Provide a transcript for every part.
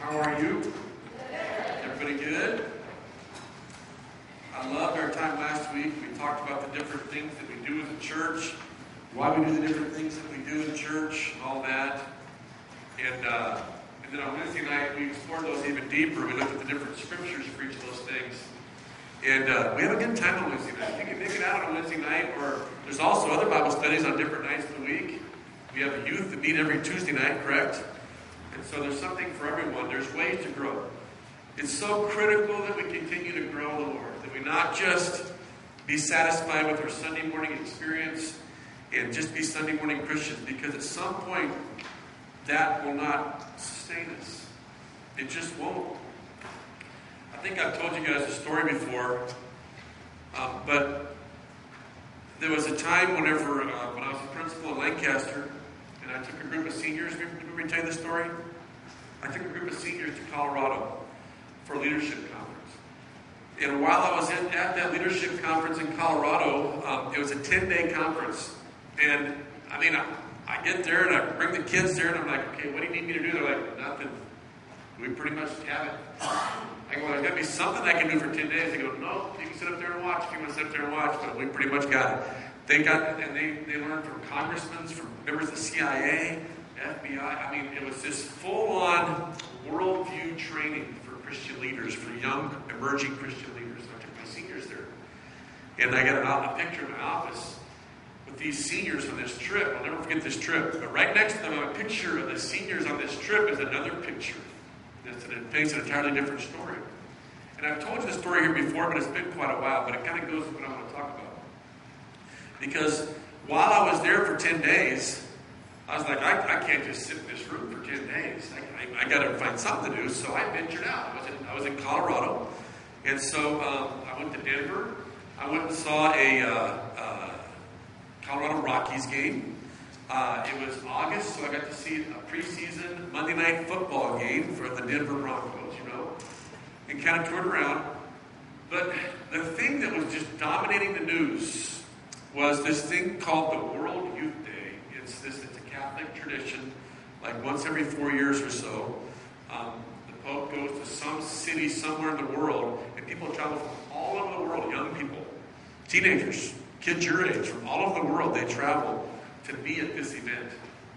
How are you? Everybody good? I loved our time last week. We talked about the different things that we do as a church, why we do the different things that we do in church, and all that. And then on Wednesday night, we explored those even deeper. We looked at the different scriptures for each of those things. And we have a good time on Wednesday night. You can make it out on Wednesday night, or there's also other Bible studies on different nights of the week. We have a youth that meet every Tuesday night, correct? And so there's something for everyone. There's ways to grow. It's so critical that we continue to grow in the Lord, that we not just be satisfied with our Sunday morning experience and just be Sunday morning Christians, because at some point that will not sustain us. It just won't. I think I've told you guys a story before, but there was a time when I was a principal in Lancaster, and I took a group of seniors. Remember me tell you this story? I took a group of seniors to Colorado for a leadership conference. And while I was at that leadership conference in Colorado, it was a 10-day conference. And I get there and I bring the kids there and I'm like, okay, what do you need me to do? They're like, nothing. We pretty much have it. I go, there's got to be something I can do for 10 days. They go, no, you can sit up there and watch. If you want to sit up there and watch, but we pretty much got it. They learned from congressmen, from members of the CIA, FBI. It was this full-on worldview training for Christian leaders, for young, emerging Christian leaders. I took my seniors there. And I got a picture in my office with these seniors on this trip. I'll never forget this trip. But right next to them, a picture of the seniors on this trip is another picture. It paints an entirely different story. And I've told you the story here before, but it's been quite a while. But it kind of goes with what I want to talk about. Because while I was there for 10 days, I was like, I can't just sit in this room for 10 days. I got to find something to do. So I ventured out. I was in Colorado. And so I went to Denver. I went and saw a Colorado Rockies game. It was August, so I got to see a preseason Monday night football game for the Denver Broncos, and kind of toured around. But the thing that was just dominating the news was this thing called the World Youth Day. It's a Catholic tradition, like once every 4 years or so. The Pope goes to some city somewhere in the world, and people travel from all over the world, young people, teenagers, kids your age, from all over the world, they travel to be at this event.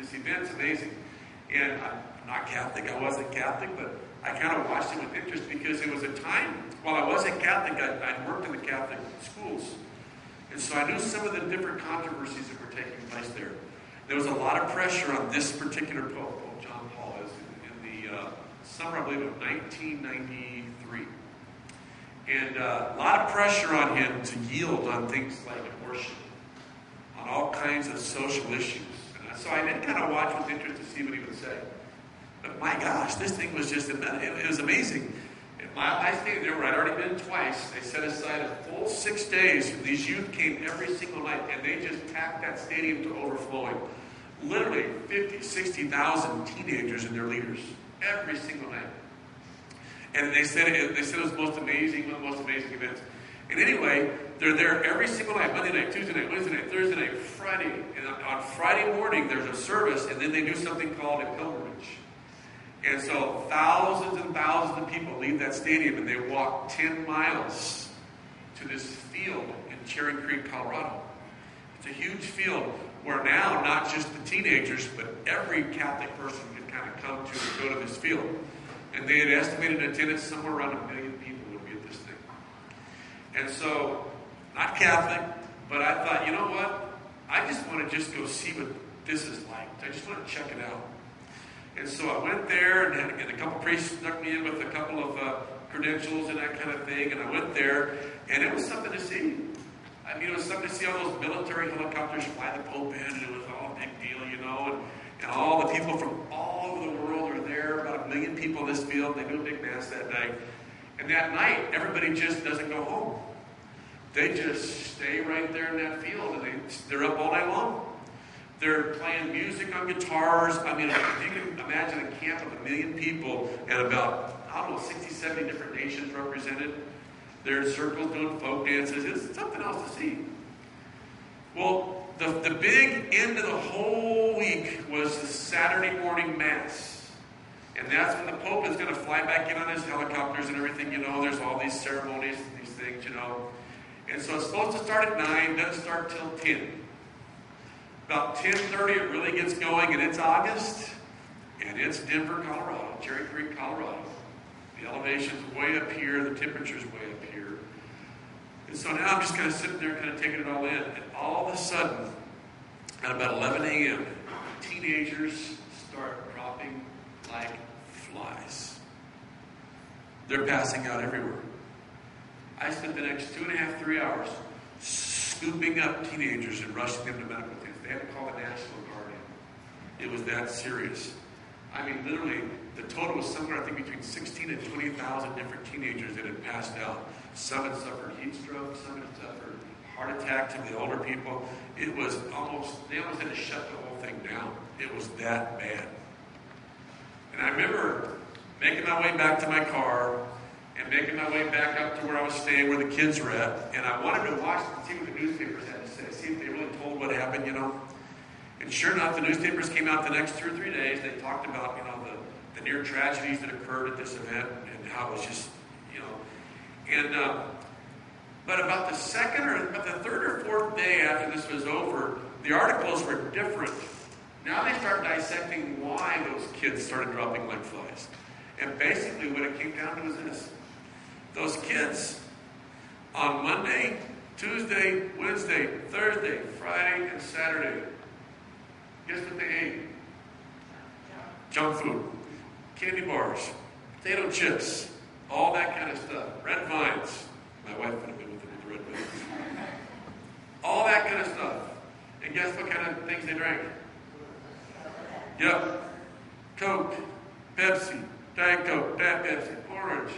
This event's amazing. And I'm not Catholic. I wasn't Catholic, but I kind of watched it with interest because it was a time, while I wasn't Catholic, I'd worked in the Catholic schools. And so I knew some of the different controversies that were taking place there. There was a lot of pressure on this particular Pope, Pope John Paul, in the summer, I believe, of 1993. And a lot of pressure on him to yield on things like abortion, on all kinds of social issues. And so I did kind of watch with interest to see what he would say. But my gosh, this thing was just, it was amazing. I stayed there where I'd already been twice. They set aside a full 6 days. These youth came every single night, and they just packed that stadium to overflowing. Literally 50, 60,000 teenagers and their leaders every single night. And they said it was one of the most amazing events. And anyway, they're there every single night, Monday night, Tuesday night, Wednesday night, Thursday night, Friday. And on Friday morning, there's a service, and then they do something called a pilgrimage. And so thousands and thousands of people leave that stadium, and they walk 10 miles to this field in Cherry Creek, Colorado. It's a huge field where now not just the teenagers, but every Catholic person can kind of come to and go to this field. And they had estimated attendance somewhere around 1 million people would be at this thing. And so, not Catholic, but I thought, you know what? I just want to just go see what this is like. I just want to check it out. And so I went there, and a couple priests snuck me in with a couple of credentials and that kind of thing. And I went there, and it was something to see. It was something to see all those military helicopters fly the Pope in, and it was all a big deal, And all the people from all over the world are there. About 1 million people in this field. They do a big mass that night. And that night, everybody just doesn't go home. They just stay right there in that field, and they're up all night long. They're playing music on guitars. If you can imagine a camp of 1 million people and about, 60, 70 different nations represented. They're in circles doing folk dances. It's something else to see. Well, the big end of the whole week was the Saturday morning Mass. And that's when the Pope is going to fly back in on his helicopters and everything, There's all these ceremonies and these things, And so it's supposed to start at 9, doesn't start till 10. About 10:30 it really gets going, and it's August. And it's Denver, Colorado, Cherry Creek, Colorado. The elevation's way up here, the temperature's way up here. And so now I'm just kind of sitting there, kind of taking it all in. And all of a sudden, at about 11 a.m., teenagers start dropping like flies. They're passing out everywhere. I spent the next 2.5, 3 hours scooping up teenagers and rushing them to medical things. They had to call the National Guard in. It was that serious. I mean, literally, the total was somewhere, I think, between 16 and 20,000 different teenagers that had passed out. Some had suffered heat stroke, some had suffered heart attack to the older people. It was they almost had to shut the whole thing down. It was that bad. And I remember making my way back to my car and making my way back up to where I was staying, where the kids were at. And I wanted to watch and see what the newspapers had to say, see if they really told what happened, And sure enough, the newspapers came out the next 2 or 3 days. They talked about, the near tragedies that occurred at this event and how it was just, but about the third or fourth day after this was over, the articles were different. Now they start dissecting why those kids started dropping like flies. And basically what it came down to was this. Those kids on Monday, Tuesday, Wednesday, Thursday, Friday, and Saturday, guess what they ate? Junk food, candy bars, potato chips, all that kind of stuff. Red vines. My wife would have been with them with the red vines. All that kind of stuff. And guess what kind of things they drank? Yep. Coke, Pepsi, Diet Coke, Diet Pepsi, orange,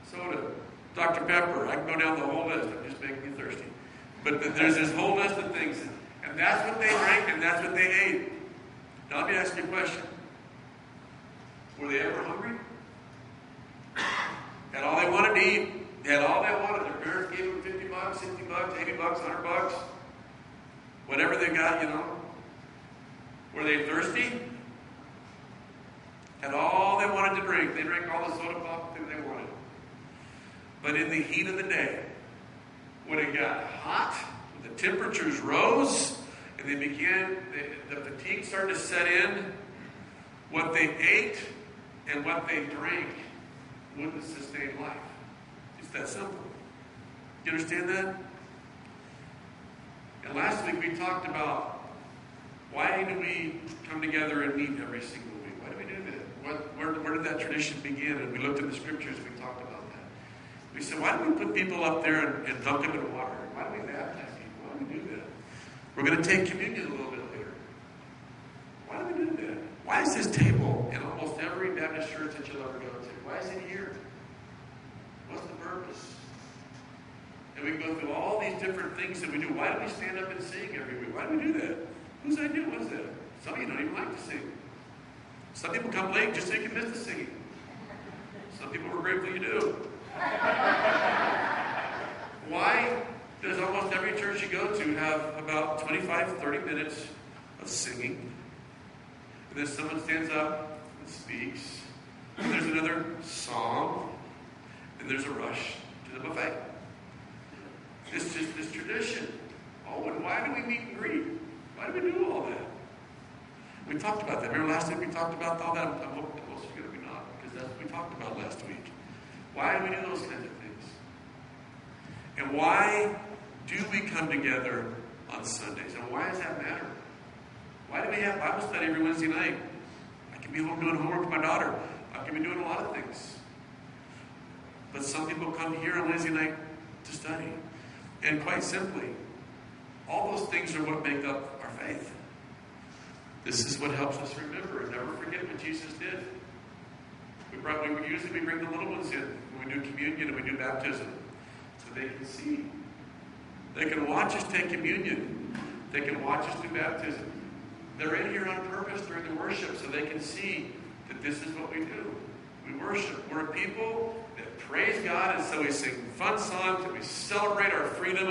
soda, Dr. Pepper. I can go down the whole list. I'm just making you thirsty. But there's this whole list of things. And that's what they drank and that's what they ate. Now let me ask you a question. Were they ever hungry? Had all they wanted to eat. Had all they wanted. Their parents gave them $50, $60, $80, $100. Whatever they got, Were they thirsty? Had all they wanted to drink. They drank all the soda pop that they wanted. But in the heat of the day, when it got hot, the temperatures rose, and the fatigue started to set in, what they ate and what they drank wouldn't sustain life. It's that simple. You understand that? And last week we talked about why do we come together and meet every single week? Why do we do that? Where did that tradition begin? And we looked at the scriptures, we talked about that. We said, why do we put people up there and dunk them in water? Why do we baptize people? Why do we do that? We're going to take communion a little bit later. Why do we do that? Why is this table in almost every Baptist church that you'll ever go to? Why is it here? What's the purpose? And we go through all these different things that we do. Why do we stand up and sing every week? Why do we do that? Whose idea was that? Some of you don't even like to sing. Some people come late just so you can miss the singing. Some people were grateful you do. Why does almost every church you go to have about 25, 30 minutes of singing? And then someone stands up and speaks. And there's another song. And there's a rush to the buffet. It's just this tradition. Oh, and why do we meet and greet? Why do we do all that? We talked about that. Remember last week we talked about all that? I hope most of you are going to be not, because that's what we talked about last week. Why do we do those kinds of things? And why do we come together on Sundays? And why does that matter? Why do we have Bible study every Wednesday night? I can be home doing homework with my daughter. I can be doing a lot of things. But some people come here on Wednesday night to study. And quite simply, all those things are what make up our faith. This is what helps us remember and never forget what Jesus did. We usually bring the little ones in when we do communion and we do baptism, so they can see. They can watch us take communion. They can watch us do baptism. They're in here on purpose during the worship so they can see that this is what we do. We worship. We're a people that praise God, and so we sing fun songs and we celebrate our freedom